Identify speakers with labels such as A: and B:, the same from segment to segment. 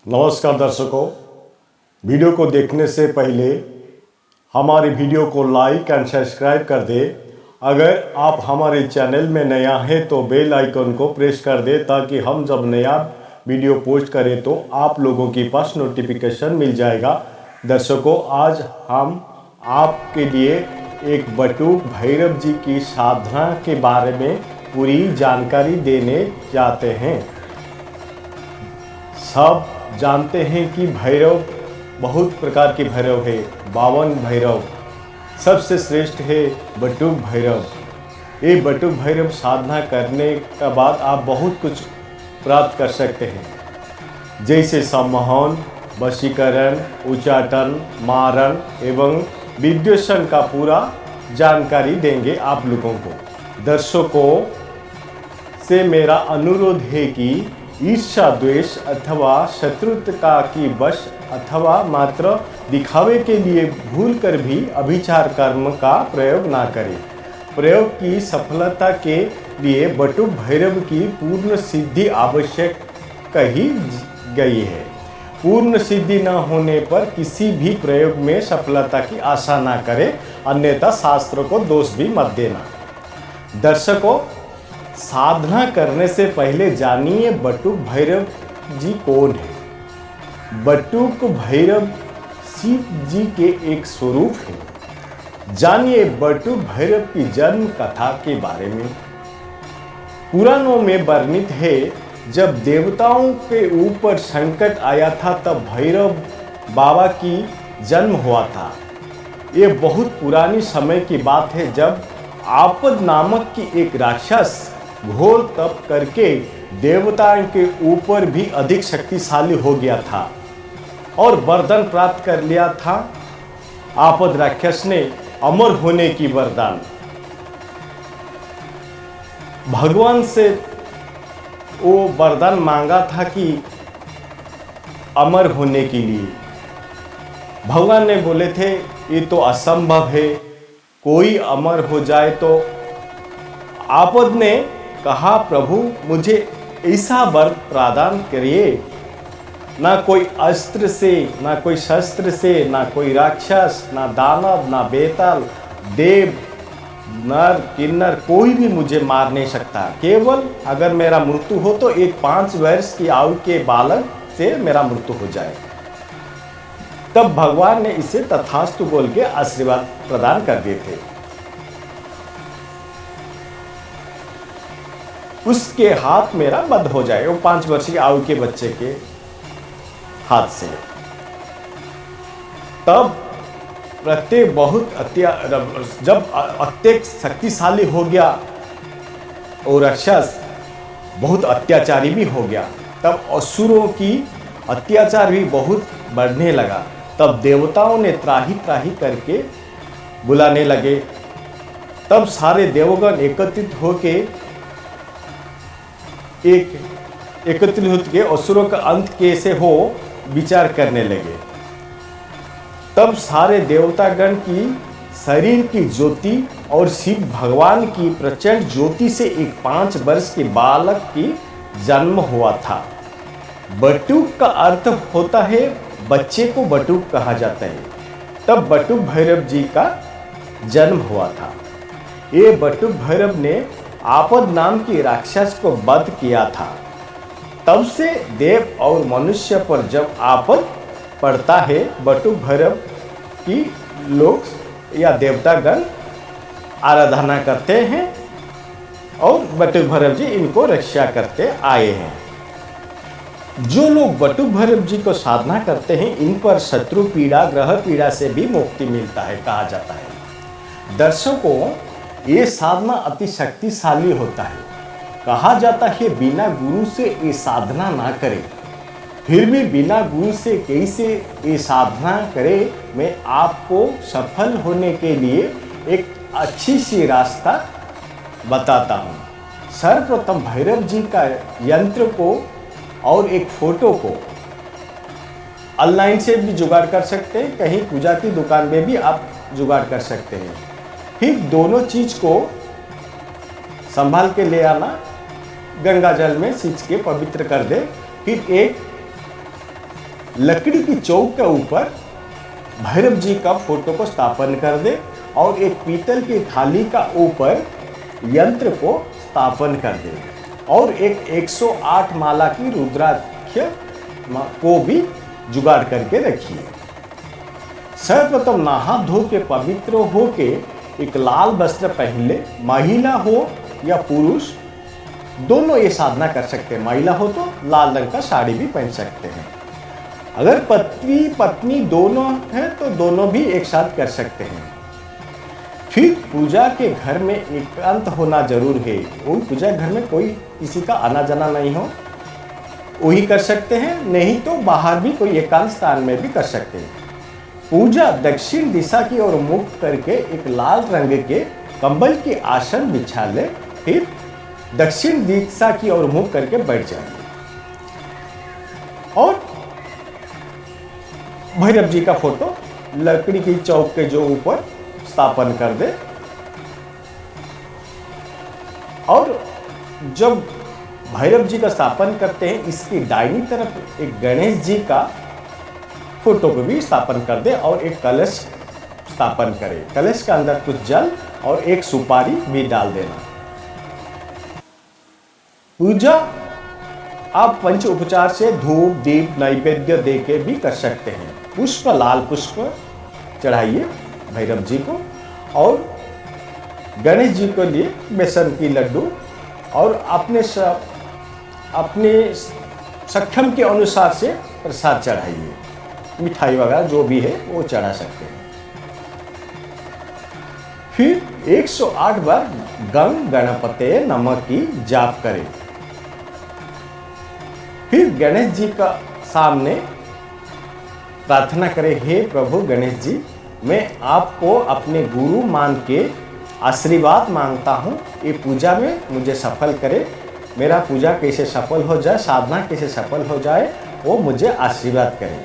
A: नमस्कार दर्शकों, वीडियो को देखने से पहले हमारे वीडियो को लाइक एंड सब्सक्राइब कर दें। अगर आप हमारे चैनल में नया हैं तो बेल आइकन को प्रेस कर दें ताकि हम जब नया वीडियो पोस्ट करें तो आप लोगों के पास नोटिफिकेशन मिल जाएगा। दर्शकों, आज हम आपके लिए एक बटुक भैरव जी की साधना के बारे में पूरी जानकारी देने जाते हैं। सब जानते हैं कि भैरव बहुत प्रकार के भैरव है। 52 भैरव, सबसे श्रेष्ठ है बटुक भैरव। ये बटुक भैरव साधना करने के बाद आप बहुत कुछ प्राप्त कर सकते हैं, जैसे सम्मोहन, वशीकरण, उच्चाटन, मारण एवं विद्वेषण का पूरा जानकारी देंगे आप लोगों को। दर्शकों से मेरा अनुरोध है कि ईर्ष्या, द्वेष अथवा शत्रुता की वश अथवा मात्र दिखावे के लिए भूल कर भी अभिचार कर्म का प्रयोग ना करें। प्रयोग की सफलता के लिए बटुक भैरव की पूर्ण सिद्धि आवश्यक कही गई है। पूर्ण सिद्धि न होने पर किसी भी प्रयोग में सफलता की आशा ना करें, अन्यथा शास्त्रों को दोष भी मत देना। दर्शकों, साधना करने से पहले जानिए बटुक भैरव जी कौन है। बटुक भैरव शिव जी के एक स्वरूप है। जानिए बटुक भैरव की जन्म कथा के बारे में। पुराणों में वर्णित है, जब देवताओं के ऊपर संकट आया था तब भैरव बाबा की जन्म हुआ था। ये बहुत पुरानी समय की बात है, जब आपद नामक की एक राक्षस घोर तप करके देवताओं के ऊपर भी अधिक शक्तिशाली हो गया था और वरदान प्राप्त कर लिया था। आपद राक्षस ने अमर होने की वरदान भगवान से वो वरदान मांगा था कि अमर होने के लिए। भगवान ने बोले थे ये तो असंभव है, कोई अमर हो जाए तो। आपद ने कहा, प्रभु मुझे ऐसा वर प्रदान करिए, ना कोई अस्त्र से, ना कोई शस्त्र से, ना कोई राक्षस, ना दानव, ना बेताल, देव, नर, किन्नर, कोई भी मुझे मार नहीं सकता। केवल अगर मेरा मृत्यु हो तो एक 5 वर्ष की आयु के बालक से मेरा मृत्यु हो जाए। तब भगवान ने इसे तथास्तु बोल के आशीर्वाद प्रदान कर दिए थे। उसके हाथ मेरा बंद हो जाए, वो 5 वर्ष की आयु के बच्चे के हाथ से। तब प्रत्येक जब अत्यधिक शक्तिशाली हो गया और राक्षस बहुत अत्याचारी भी हो गया, तब असुरों की अत्याचार भी बहुत बढ़ने लगा। तब देवताओं ने त्राही त्राही करके बुलाने लगे। तब सारे देवगण एकत्रित होके असुरों का अंत कैसे हो विचार करने लगे। तब सारे देवतागण की शरीर की ज्योति और शिव भगवान की प्रचंड ज्योति से एक 5 वर्ष के बालक की जन्म हुआ था। बटुक का अर्थ होता है बच्चे को बटुक कहा जाता है। तब बटुक भैरव जी का जन्म हुआ था। ये बटुक भैरव ने आपद नाम की राक्षस को वध किया था। तब से देव और मनुष्य पर जब आपद पड़ता है, बटुक भैरव की लोग या देवतागण आराधना करते हैं और बटुक भैरव जी इनको रक्षा करते आए हैं। जो लोग बटुक भैरव जी को साधना करते हैं, इन पर शत्रु पीड़ा, ग्रह पीड़ा से भी मुक्ति मिलता है, कहा जाता है। दर्शकों, ये साधना अति शक्तिशाली होता है। कहा जाता है बिना गुरु से ये साधना ना करें। फिर भी बिना गुरु से कैसे ये साधना करें, मैं आपको सफल होने के लिए एक अच्छी सी रास्ता बताता हूँ। सर्वप्रथम भैरव जी का यंत्र को और एक फोटो को ऑनलाइन से भी जुगाड़ कर सकते हैं, कहीं पूजा की दुकान में भी आप जुगाड़ कर सकते हैं। फिर दोनों चीज़ को संभाल के ले आना, गंगा जल में सींच के पवित्र कर दे। फिर एक लकड़ी की चौक के ऊपर भैरव जी का फोटो को स्थापन कर दे और एक पीतल की थाली का ऊपर यंत्र को स्थापन कर दे और एक 108 माला की रुद्राक्ष को भी जुगाड़ करके रखिए। सर्वप्रथम नहा धो के पवित्र हो के एक लाल वस्त्र पहन ले। महिला हो या पुरुष दोनों ये साधना कर सकते हैं। महिला हो तो लाल रंग का साड़ी भी पहन सकते हैं। अगर पति पत्नी दोनों हैं तो दोनों भी एक साथ कर सकते हैं। फिर पूजा के घर में एकांत होना जरूर है। वो पूजा घर में कोई किसी का आना जाना नहीं हो, वही कर सकते हैं। नहीं तो बाहर भी कोई एकांत स्थान में भी कर सकते हैं। पूजा दक्षिण दिशा की ओर मुख करके एक लाल रंग के कंबल के आसन बिछा ले। फिर दक्षिण दिशा की ओर मुख करके बैठ जाए और भैरव जी का फोटो लकड़ी की चौक के जो ऊपर स्थापन कर दे। और जब भैरव जी का स्थापन करते हैं, इसकी दाहिनी तरफ एक गणेश जी का फोटो को भी स्थापन कर दे और एक कलश स्थापन करे। कलश के अंदर कुछ जल और एक सुपारी भी डाल देना। पूजा आप पंच उपचार से धूप दीप नैवेद्य दे के भी कर सकते हैं। पुष्प लाल पुष्प चढ़ाइए भैरव जी को और गणेश जी के लिए बेसन की लड्डू और अपने सक्षम के अनुसार से प्रसाद चढ़ाइए। मिठाई वगैरह जो भी है वो चढ़ा सकते हैं। फिर 108 बार गं गणपते नमः की जाप करें। फिर गणेश जी का सामने प्रार्थना करें, हे प्रभु गणेश जी, मैं आपको अपने गुरु मान के आशीर्वाद मांगता हूँ। ये पूजा में मुझे सफल करे। मेरा पूजा कैसे सफल हो जाए, साधना कैसे सफल हो जाए, वो मुझे आशीर्वाद करें।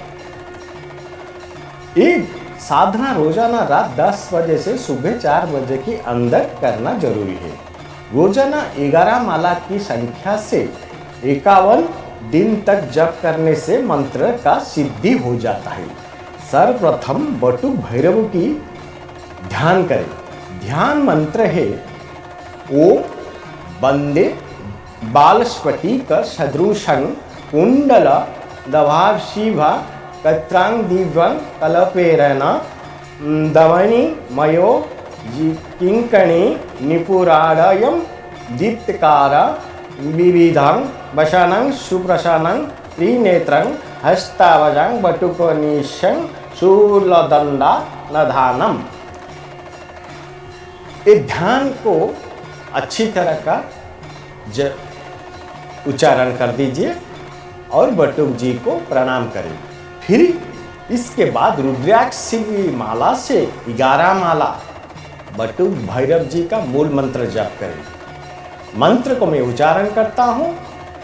A: एक साधना रोजाना रात 10 बजे से सुबह 4 बजे के अंदर करना जरूरी है। रोजाना 11 माला की संख्या से 51 दिन तक जप करने से मंत्र का सिद्धि हो जाता है। सर्वप्रथम बटुक भैरव की ध्यान करें। ध्यान मंत्र है ओम वंदे बालस्फटिक सदृशं कुंडल दभाव शिवा कत्रांग दिव्यं कलपेरन दवनी मयो किंकणी निपुराडयं दीप्तकार विविधं वशनं सुप्रसनं त्रिनेत्रं हस्तावजं बटुकनिशं शूलदंडा नधानम। इस ध्यान को अच्छी तरह का उच्चारण कर दीजिए और बटुक जी को प्रणाम करें। फिर इसके बाद रुद्राक्ष की माला से 11 माला बटुक भैरव जी का मूल मंत्र जप करें। मंत्र को मैं उच्चारण करता हूँ।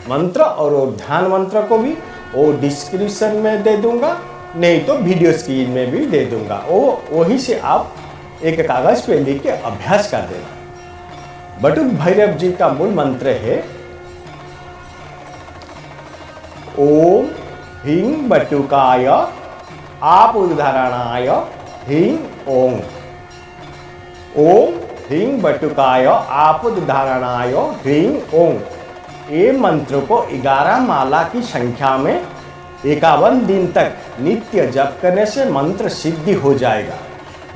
A: मंत्र और ध्यान मंत्र को भी वो डिस्क्रिप्शन में दे दूंगा, नहीं तो वीडियो स्क्रीन में भी दे दूंगा। वहीं से आप एक कागज पे लिख के अभ्यास कर देना। बटुक भैरव जी का मूल मंत्र है ओम ह्रीं बटुकाय आप उदाहरणाय ह्रीं ओम। ओम ह्रीं बटुकाय आप उदाहरणाय ह्रीं ओम। ये मंत्र को 11 माला की संख्या में 51 दिन तक नित्य जप करने से मंत्र सिद्धि हो जाएगा।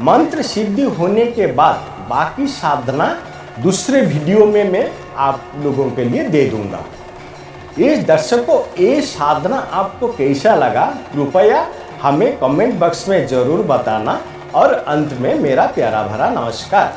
A: मंत्र सिद्धि होने के बाद बाकी साधना दूसरे वीडियो में मैं आप लोगों के लिए दे दूंगा। ये दर्शकों, ये साधना आपको कैसा लगा कृपया हमें कमेंट बॉक्स में जरूर बताना। और अंत में मेरा प्यारा भरा नमस्कार।